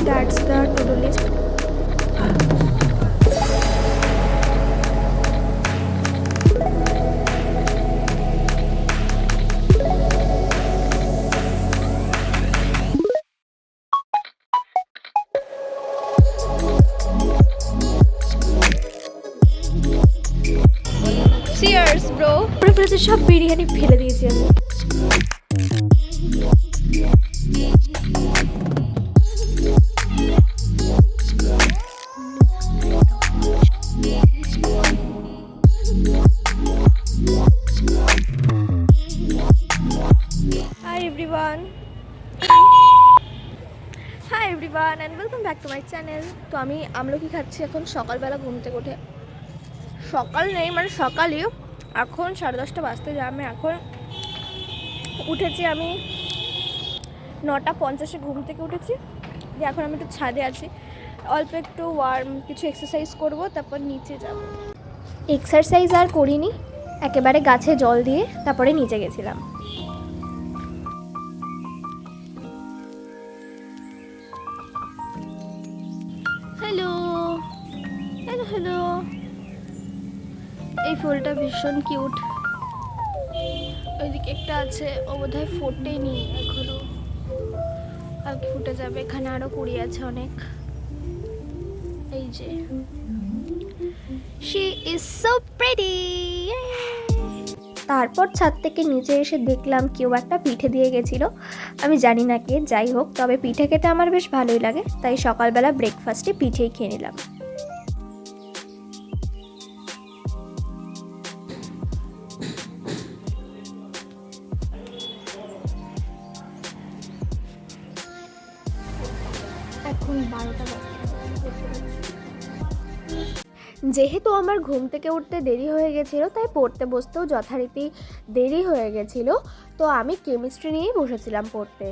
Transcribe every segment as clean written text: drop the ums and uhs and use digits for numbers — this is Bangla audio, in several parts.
That's the to-do list. Cheers, bro. পুরো ফ্রিজে সব বিরিয়ানি ফেলে দিয়েছি আমি। Hi everyone. Hi everyone and welcome back to my channel. তো আমি আমলকি খাচ্ছি এখন সকালবেলা ঘুম থেকে উঠে। সকাল নেই মানে সকালই, এখন 10:30 বাজতে যায়। আমি এখন উঠেছি, আমি 9:50 ঘুম থেকে উঠেছি। যে এখন আমি একটু ছাদে আছি, অল্প একটু কিছু এক্সারসাইজ করব, তারপর নিচে যাব। এক্সারসাইজ আর করিনি, একেবারে গাছে জল দিয়ে তারপরে নিচে গেছিলাম। হ্যালো হ্যালো হ্যালো, এই ফুলটা ভীষণ কিউট। ওইদিকে একটা আছে, ও বোধহয় ফোটেনি এখনো, কালকে ফুটে যাবে। এখানে আরো কুড়ি আছে অনেক। এই যে শি ইজ সো প্রিটি। তারপর ছাদ থেকে নিচে এসে দেখলাম কেউ একটা পিঠে দিয়ে গেছিল, আমি জানি না কে, যাই হোক, তবে পিঠে খেতে আমার বেশ ভালোই লাগে, তাই সকালবেলা ব্রেকফাস্টে পিঠেই খেয়ে নিলাম। এখন 12টা বাজে। যেহেতু আমার ঘুম থেকে উঠতে দেরি হয়ে গেছিলো, তাই পড়তে বসতেও যথারীতি দেরি হয়ে গেছিলো, তো আমি কেমিস্ট্রি নিয়েই বসেছিলাম পড়তে।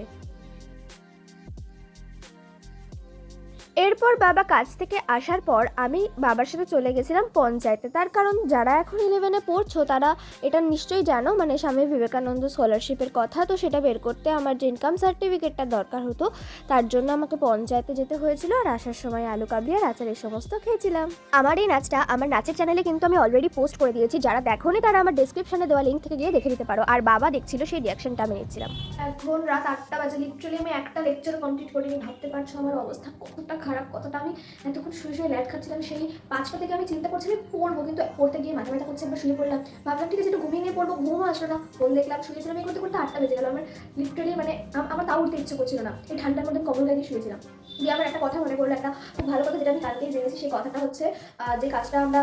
এরপর বাবা কাজ থেকে আসার পর আমি বাবার সাথে চলে গেছিলাম পঞ্চায়েতে। তার কারণ যারা এখন 11-এ পড়ছো তারা এটা নিশ্চয়ই জানো, মানে স্বামী বিবেকানন্দ স্কলারশিপের কথা, তো সেটা বের করতে আমার যে ইনকাম সার্টিফিকেটটা দরকার হতো, তার জন্য আমাকে পঞ্চায়েতে যেতে হয়েছিল। আর আসার সময় আলু কাবলি আর আচার এই সমস্ত খেয়েছিলাম। আমার এই নাচটা আমার নাচের চ্যানেলে কিন্তু আমি অলরেডি পোস্ট করে দিয়েছি, যারা দেখোনি তারা আমার ডেসক্রিপশনে দেওয়া লিঙ্ক থেকে গিয়ে দেখে নিতে পারো। আর বাবা দেখছিল, সেই রিয়াকশনটা আমি নিচ্ছিলাম। এখন রাত 8টা বাজে, লিটারালি আমি একটা লেকচার কমপ্লিট করিনি। ভাবতে পারছো আমার অবস্থা কতটা খারাপ, কতটা আমি এতক্ষণ শুয়ে শুয়ে ল্যাট খাচ্ছিলাম। সেই 5টা থেকে আমি চিন্তা করছি আমি পড়বো, কিন্তু পড়তে গিয়ে মাথা ব্যথা করছে, একবার শুয়ে পড়লাম। ভাবলাম ঠিক আছে একটু ঘুমিয়ে নিয়ে পড়বো, ঘুমও আসলো না। ফোন দেখলাম, শুয়েছিলাম, এই করতে করতে 8টা বেজে গেল। আমার লিটারালি মানে আমার তাও উঠতে ইচ্ছে করছিল না। এই ঠান্ডার মধ্যে কম্বল গায়ে দিয়ে শুয়েছিলাম। দিয়ে আমার একটা কথা মনে পড়লো, একটা খুব ভালো কথা, যেটা আমি কালকেই জেনেছি। সেই কথাটা হচ্ছে যে কাজটা আমরা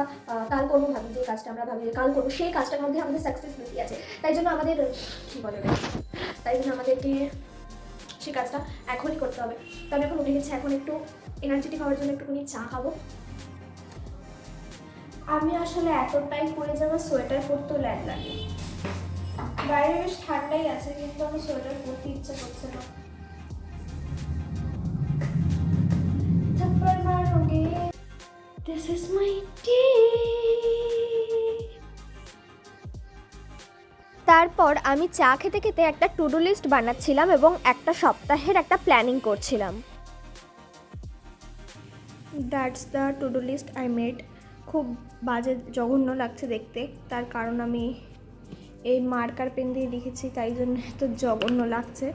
কাল করবো ভাবি, যে কাজটা আমরা ভাবি কাল করবো, সেই কাজটার মধ্যে আমাদের সাকসেস বেশি আছে। তাই জন্য আমাদের কী বলে, তাই জন্য আমাদেরকে সেই কাজটা এখনই করতে হবে। তো আমি এখন উঠে গেছি, এখন একটু এনার্জেটিক হওয়ার জন্য একটুখানি চা খাবো। আমি আসলে এতটাই পরে যাবো, সোয়েটার পরতেও ল্যাদ লাগে। বাইরে বেশ ঠান্ডাই আছে, কিন্তু আমার সোয়েটার পরতে ইচ্ছা করছে না। থাপ্পড় মারোগে, দিস ইজ মাই টি। তারপর আমি চা খেতে খেতে একটা টু ডু লিস্ট বানাচ্ছিলাম এবং একটা সপ্তাহের একটা প্ল্যানিং করছিলাম। That's the to do list I made. খুব বাজে জঘন্য লাগছে দেখতে, তার কারণ আমি এই মার্কার পেন দিয়ে লিখেছি, তাই জন্য তো জঘন্য লাগছে।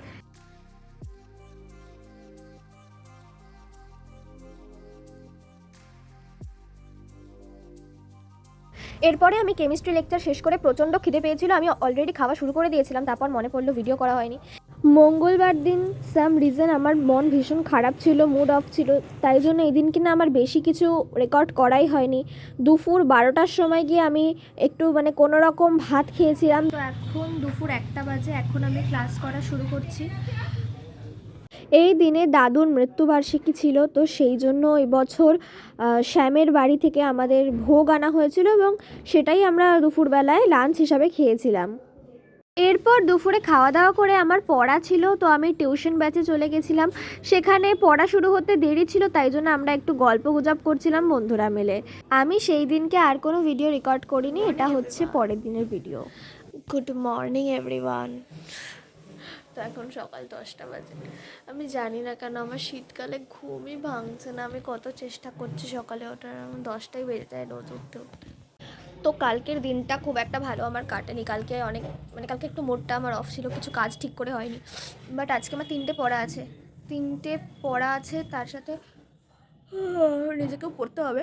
এরপরে আমি কেমিস্ট্রি লেকচার শেষ করে প্রচণ্ড খিদে পেয়েছিল, আমি অলরেডি খাওয়া শুরু করে দিয়েছিলাম, তারপর মনে পড়লো ভিডিও করা হয়নি। মঙ্গলবার দিন সাম রিজন আমার মন ভীষণ খারাপ ছিল, মুড অফ ছিল, তাই জন্য এই দিন কিনা আমার বেশি কিছু রেকর্ড করাই হয়নি। দুপুর 12টার সময় গিয়ে আমি একটু মানে কোনো রকম ভাত খেয়েছিলাম। তো এখন দুপুর 1টা বাজে, এখন আমি ক্লাস করা শুরু করছি। এই দিনে দাদুর মৃত্যুবার্ষিকী ছিল, তো সেই জন্য এবছর শ্যামের বাড়ি থেকে আমাদের ভোগ আনা হয়েছিল এবং সেটাই আমরা দুপুরবেলায় লাঞ্চ হিসাবে খেয়েছিলাম। এরপর দুপুরে খাওয়া দাওয়া করে আমার পড়া ছিল, তো আমি টিউশন ব্যাচে চলে গেছিলাম। সেখানে পড়া শুরু হতে দেরি ছিল, তাই জন্য আমরা একটু গল্প গুজব করছিলাম বন্ধুরা মিলে। আমি সেই দিনকে আর কোনো ভিডিও রেকর্ড করিনি, এটা হচ্ছে পরের দিনের ভিডিও। Good morning everyone. তো তো এখন সকাল 10টা বাজে। আমি জানি না কেন আমার শীতকালে ঘুমই ভাঙছে না। আমি কত চেষ্টা করছি সকালে ওঠার, আমার 10টাই বেজে যায় রোজ উঠতে উঠতে। তো কালকের দিনটা খুব একটা ভালো আমার কাটেনি। কালকে অনেক কালকে একটু মোডটা আমার অফ ছিল, কিছু কাজ ঠিক করে হয়নি। বাট আজকে আমার 3টে পড়া আছে, তার সাথে নিজেকেও পড়তে হবে।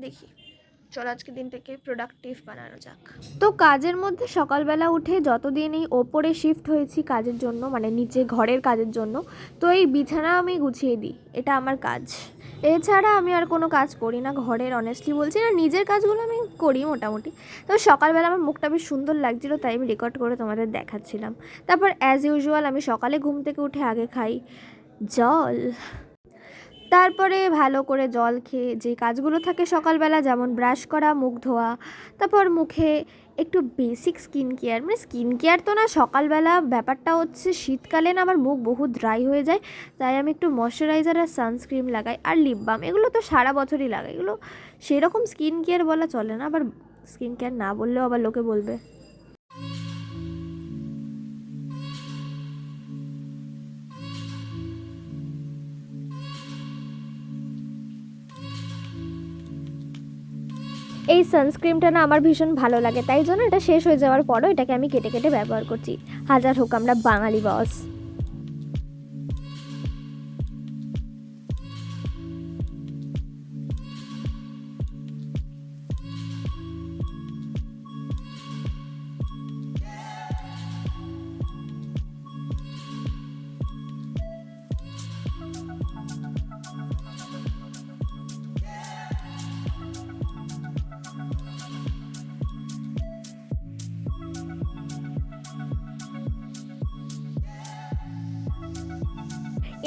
দেখি, চল আজকে দিনটাকে প্রোডাক্টিভ বানানো যাক। তো কাজের মধ্যে সকালবেলা উঠে যতদিন এই ওপরে শিফট হয়েছি কাজের জন্য, মানে নিচে ঘরের কাজের জন্য, তো এই বিছানা আমি গুছিয়ে দিই, এটা আমার কাজ। এছাড়া আমি আর কোনো কাজ করি না ঘরের, অনেস্টলি বলছি না, নিজের কাজগুলো আমি করি মোটামুটি। তো সকালবেলা আমার মুখটা বেশ সুন্দর লাগছিলো, তাই আমি রেকর্ড করে তোমাদের দেখাচ্ছিলাম। তারপর অ্যাজ ইউজুয়াল আমি সকালে ঘুম থেকে উঠে আগে খাই জল, তারপরে ভালো করে জল খেয়ে যে কাজগুলো থাকে সকালবেলা, যেমন ব্রাশ করা, মুখ ধোয়া, তারপর মুখে একটু বেসিক স্কিন কেয়ার, মানে স্কিন কেয়ার তো না, সকালবেলা ব্যাপারটা হচ্ছে শীতকালে না আমার মুখ বহু ড্রাই হয়ে যায়, তাই আমি একটু ময়শ্চারাইজার আর সানস্ক্রিন লাগাই, আর লিপ বাম, এগুলো তো সারা বছরই লাগাই। এগুলো সেরকম স্কিন কেয়ার বলা চলে না, আবার স্কিন কেয়ার না বললেও আবার লোকে বলবে। এই সানস্ক্রিনটা না আমার ভীষণ ভালো লাগে, তাই জন্য এটা শেষ হয়ে যাওয়ার পরও এটাকে আমি কেটে কেটে ব্যবহার করছি। হাজার হোক আমরা বাঙালি বস।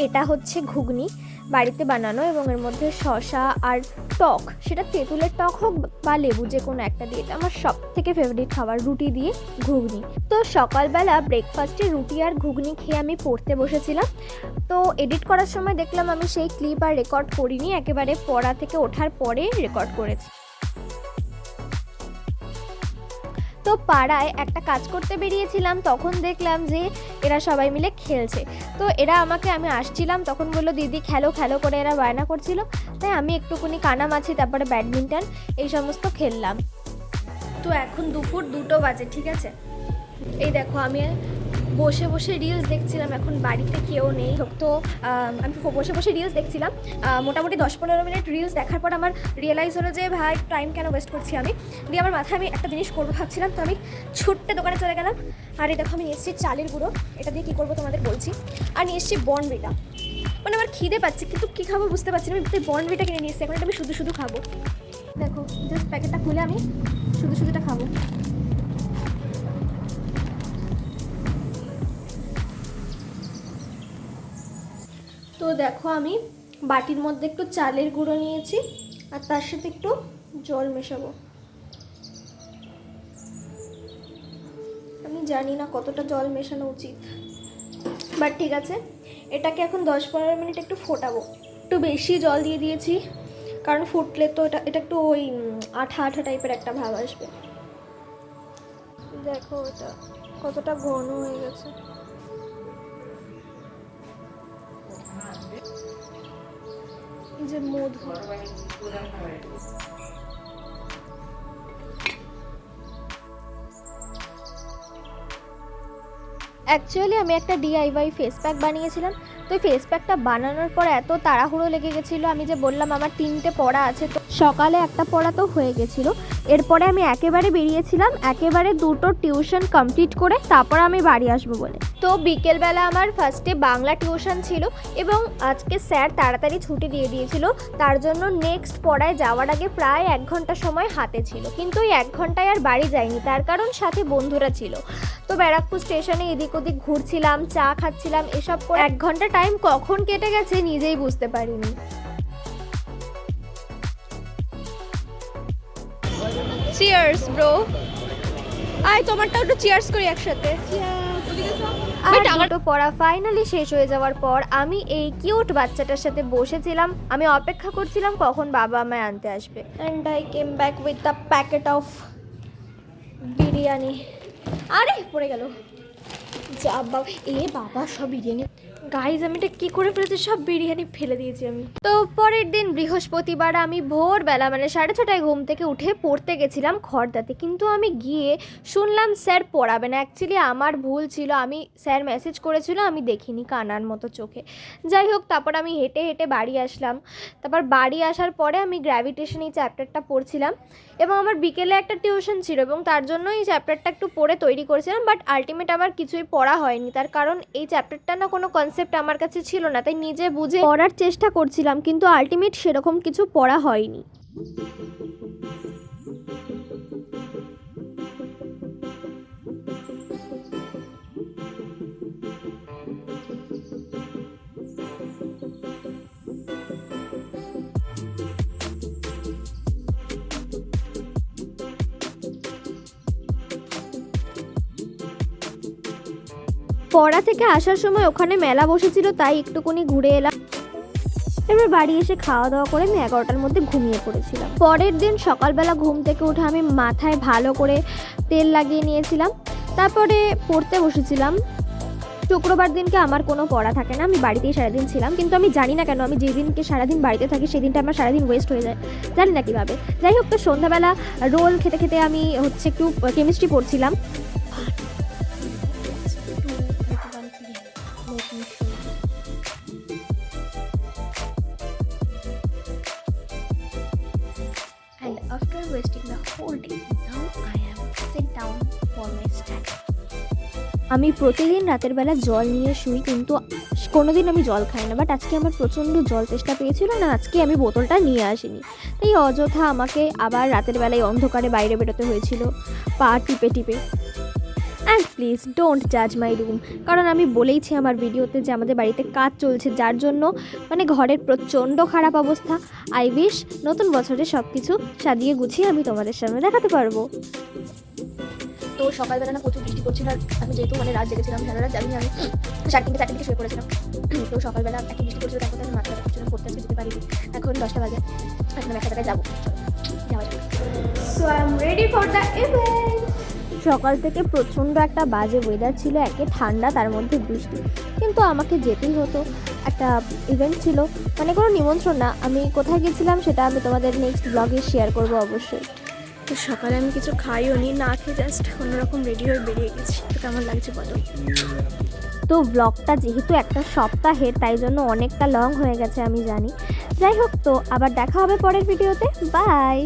এটা হচ্ছে ঘুগনি, বাড়িতে বানানো, এবং এর মধ্যে শসা আর টক, সেটা তেঁতুলের টক হোক বা লেবু, যে কোনো একটা দিয়ে। এটা আমার সব থেকে ফেভারিট খাবার, রুটি দিয়ে ঘুগনি। তো সকালবেলা ব্রেকফাস্টে রুটি আর ঘুগনি খেয়ে আমি পড়তে বসেছিলাম। তো এডিট করার সময় দেখলাম আমি সেই ক্লিপ আর রেকর্ড করিনি, একেবারে পড়া থেকে ওঠার পরে রেকর্ড করেছি। তো পাড়ায় একটা কাজ করতে বেরিয়েছিলাম, তখন দেখলাম যে এরা সবাই মিলে খেলছে। তো আমি আসছিলাম তখন বললো দিদি খেলো খেলো করে, এরা বায়না করছিল, তাই আমি একটুখানি কানামাছি, তারপরে ব্যাডমিন্টন, এই সমস্ত খেললাম। তো এখন দুপুর 2টো বাজে, ঠিক আছে। এই দেখো আমি বসে বসে রিলস দেখছিলাম, এখন বাড়িতে কেউ নেই। তো আমি বসে বসে রিলস দেখছিলাম, মোটামুটি 10-15 মিনিট রিলস দেখার পর আমার রিয়েলাইজ হলো যে ভাই টাইম কেন ওয়েস্ট করছি আমি। দিয়ে আমার মাথায় আমি একটা জিনিস করবো ভাবছিলাম, তো আমি ছুট্টে দোকানে চলে গেলাম। আর এই দেখো আমি নিয়ে এসেছি চালের গুঁড়ো, এটা দিয়ে কী করবো তোমাদের বলছি। আর নিয়ে এসেছি বর্নভিটা, মানে আমার খিদে পাচ্ছে কিন্তু কী খাবো বুঝতে পারছি না। আমি বর্নভিটা কিনে নিয়ে এসেছি, এখন এটা আমি শুধু শুধু খাবো। দেখো জাস্ট প্যাকেটটা খুলে আমি শুধু শুধুটা খাবো। তো দেখো আমি বাটির মধ্যে একটু চালের গুঁড়ো নিয়েছি, আর তার সাথে একটু জল মেশাবো। আমি জানি না কতটা জল মেশানো উচিত, বাট ঠিক আছে। এটাকে এখন 10-15 মিনিট একটু ফোটাবো। একটু বেশি জল দিয়ে দিয়েছি, কারণ ফুটলে তো এটা একটু ওই আঠা আঠা টাইপের একটা ভাব আসবে। দেখো এটা কতটা ঘন হয়ে গেছে। যে মধু, অ্যাকচুয়ালি আমি একটা DIY ফেস প্যাক বানিয়েছিলাম। তো এই ফেস প্যাকটা বানানোর পর এত তাড়াহুড়ো লেগে গেছিলো, আমি যে বললাম আমার 3টে পড়া আছে, তো সকালে একটা পড়া তো হয়ে গেছিলো। এরপরে আমি একেবারে বেরিয়েছিলাম, একেবারে 2টো টিউশন কমপ্লিট করে তারপর আমি বাড়ি আসবো বলে। তো বিকেলবেলা আমার ফার্স্টে বাংলা টিউশন ছিল, এবং আজকে স্যার তাড়াতাড়ি ছুটি দিয়ে দিয়েছিল, তার জন্য নেক্সট পড়ায় যাওয়ার আগে প্রায় 1 ঘন্টা সময় হাতে ছিল। কিন্তু ওই 1 ঘন্টায় আর বাড়ি যাইনি, তার কারণ সাথে বন্ধুরা ছিল। তো ব্যারাকপুর স্টেশনে এদিক ওদিক ঘুরছিলাম, চা খাচ্ছিলাম, এসব করে 1 ঘন্টা টাইম কখন কেটে গেছে নিজেই বুঝতে পারিনি। চিয়ার্স ব্রো, আয় তোমারটাও একটু চিয়ার্স করি একসাথে। আর দুটো পড়া ফাইনালি শেষ হয়ে যাওয়ার পর আমি এই কিউট বাচ্চাটার সাথে বসেছিলাম, আমি অপেক্ষা করছিলাম কখন বাবা আমায় আনতে আসবে। And I came back with the packet of biryani. আরে পড়ে গেল। যা বাবা, এ বাবা, সব বিরিয়ানি গাইজ, আমি এটা কী করে ফেলেছি, সব বিরিয়ানি ফেলে দিয়েছি আমি। তো পরের দিন বৃহস্পতিবার আমি ভোরবেলা মানে 6:30 ঘুম থেকে উঠে পড়তে গেছিলাম খড়দাতে, কিন্তু আমি গিয়ে শুনলাম স্যার পড়াবে না। অ্যাকচুয়ালি আমার ভুল ছিল, আমি স্যার মেসেজ করেছিল আমি দেখিনি কানার মতো চোখে। যাই হোক, তারপর আমি হেঁটে হেঁটে বাড়ি আসলাম। তারপর বাড়ি আসার পরে আমি গ্র্যাভিটেশন এই চ্যাপ্টারটা পড়ছিলাম, এবং আমার বিকেলে একটা টিউশন ছিল এবং তার জন্য এই চ্যাপ্টারটা একটু পড়ে তৈরি করেছিলাম। বাট আলটিমেট আমার কিছুই পড়া হয়নি, তার কারণ এই চ্যাপ্টারটা না কোনো কনসেপ্ট আমার কাছে ছিল না, তাই নিজে বুঝে পড়ার চেষ্টা করছিলাম, কিন্তু আলটিমেট সেরকম কিছু পড়া হয়নি। পড়া থেকে আসার সময় ওখানে মেলা বসেছিল, তাই একটুকুনি ঘুরে এলাম। এবার বাড়ি এসে খাওয়া দাওয়া করে আমি 11টার মধ্যে ঘুমিয়ে পড়েছিলাম। পরের দিন সকালবেলা ঘুম থেকে উঠে আমি মাথায় ভালো করে তেল লাগিয়ে নিয়েছিলাম, তারপরে পড়তে বসেছিলাম। শুক্রবার দিনকে আমার কোনো পড়া থাকে না, আমি বাড়িতেই সারাদিন ছিলাম, কিন্তু আমি জানি না কেন আমি যেদিনকে সারাদিন বাড়িতে থাকি সেই দিনটা আমার সারাদিন ওয়েস্ট হয়ে যায়, জানি না কীভাবে। যাই হোক, তো সন্ধ্যাবেলা রোল খেতে খেতে আমি একটু কেমিস্ট্রি পড়ছিলাম। And after wasting the whole day, now I am sit down for my study. আমি প্রতিদিন রাতের বেলা জল নিয়ে শুই, কিন্তু কোনোদিন আমি জল খাই না। বাট আজকে আমার প্রচণ্ড জল তেষ্টা পেয়েছিল না, আজকে আমি বোতলটা নিয়ে আসিনি, তাই অযথা আমাকে আবার রাতের বেলায় অন্ধকারে বাইরে বেরোতে হয়েছিল পা টিপে টিপে। অ্যান্ড প্লিজ ডোন্ট জাজ মাই রুম, কারণ আমি বলেইছি আমার ভিডিওতে যে আমাদের বাড়িতে কাজ চলছে, যার জন্য মানে ঘরের প্রচণ্ড খারাপ অবস্থা। আই উইশ নতুন বছরে সব কিছু সাজিয়ে গুছিয়ে আমি তোমাদের সামনে দেখাতে পারবো। তো সকালবেলা না প্রচুর বৃষ্টি পড়ছিল, আর আমি যেহেতু মানে রাত জেগেছিলাম, সারা রাত জানি আমি 3:30 থেকে শুয়ে পড়েছিলাম। তো সকালবেলা এত বৃষ্টি পড়ছিল, তারপর আমি মাথা ব্যথা পড়তে আসতে যেতে পারিনি। এখন 10টা বাজে, এখন একটা জায়গায় যাবো, যাওয়া যাবে। So I am ready for the event. সকাল থেকে প্রচণ্ড একটা বাজে ওয়েদার ছিল, একে ঠান্ডা তার মধ্যে বৃষ্টি, কিন্তু আমাকে যেতেই হতো। একটা ইভেন্ট ছিল, মানে কোনো নিমন্ত্রণ না। আমি কোথায় গেছিলাম সেটা আমি তোমাদের নেক্সট ব্লগে শেয়ার করবো অবশ্যই। তো সকালে আমি কিছু খাইও নি, না খেয়ে জাস্ট অন্যরকম রেডি হয়ে বেরিয়ে গেছি। তো কেমন লাগছে বলো? তো ব্লগটা যেহেতু একটা সপ্তাহের, তাই জন্য অনেকটা লং হয়ে গেছে আমি জানি। যাই হোক, তো আবার দেখা হবে পরের ভিডিওতে। বাই।